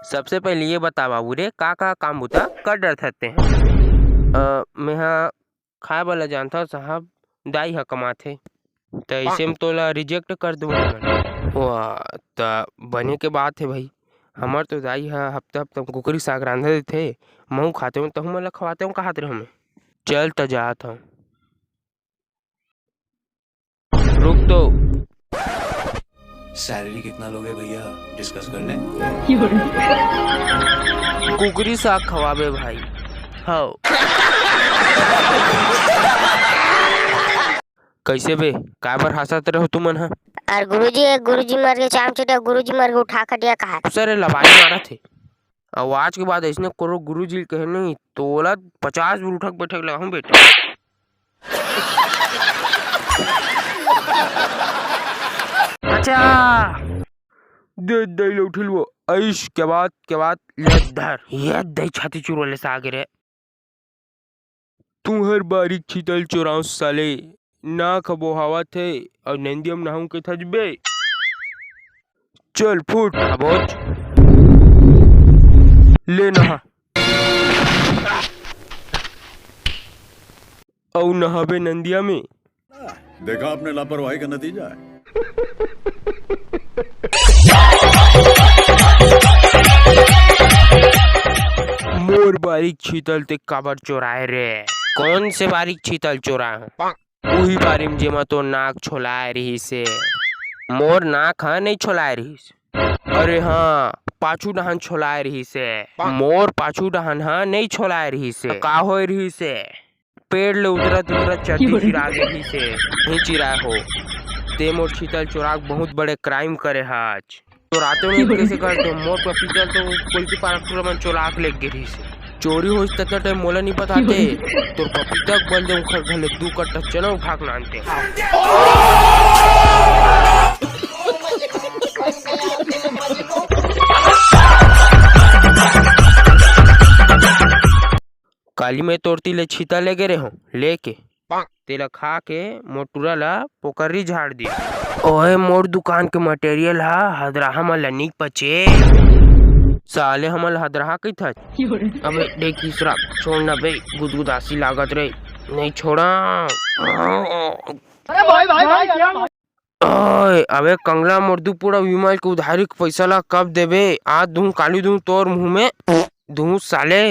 सबसे पहले ये बता बाबू रे का काम होता कर डर थते हैं। मैं खाए वाला जानता साहब दाई ह कमाथे त ऐसे में तोला रिजेक्ट कर दूंगा मैं। वाह त बने के बात है भाई। हमार तो दाई ह हफ्ता हफ्ता कुकरी साग रांधा देथे, महू खाते हूँ तहु मला खवाते हूँ कहात रहे हमें। चल त जात हूँ। रुक तो सैलरी कितना लोगे भैया, डिस्कस कर लें। कुकरी साग खवाबे भाई। हाँ कैसे बे काय बर हंसत रहो तुमन हा? और गुरुजी मर के चाम चटे गुरुजी मर के उठा खटिया कहा सर लबाई मारा थे। आवाज के बाद ऐसने करो गुरुजी कहे नहीं तोला 50 भी उठक बैठक लगा हूँ बेटा। अच्छा दे दे लो उठल वो ऐश के बाद लद्दर ये दई छाती चुरोले सागे रे। तू हर बारीक छितल चोराव साले ना खबो हवा थे और नंदियम नहाऊं के थजबे। चल फुट अबोच ले नहा औ नहाबे नंदिया में। देखा आपने लापरवाही का नतीजा है। मोर बारीक छीतल ते काबर चोराए रे? कौन से बारीक छीतल चोराए हो? उही बारी में जेमा तो नाक छोलाए रही से। मोर नाक हा नहीं छोलाए रही। अरे हाँ पाछू डहन छोलाए रही से। मोर पाछू डहन हा नहीं छोलाए रही से। का होए रही से? पेड़ ले उतरत चड्डी चिरा रही से नहीं चिराए हो। ते मोर छीतल चोराक बहुत बड़े क्राइम करे आज। तो रातों में कैसे करते मोर पपीतल तो पुलिस पार्टी में चोराक ले गिरी से। चोरी हो तक टाइम मोला नहीं बताते तो पपीता बल दे उखड़ घले 2 कट्टा चना उठा के नानते। काली में तोड़ती ले छीता ले गे रे हो लेके तेला खा के मोटूरा ला पोकरी झाड़ दी। ओए मोर दुकान के मटेरियल हा हदराहा मन निक पचे साले हमल हदराहा कई था। अबे देख इसरा छोड़ना बे गुदगुदासी लागत रे नहीं छोड़ा। अरे भाई ओए अबे कंगला मुर्दू पूरा विमल के उधारी के पैसा ला कब देबे? आज दूं काली दूं तोर मुंह में दूं साले।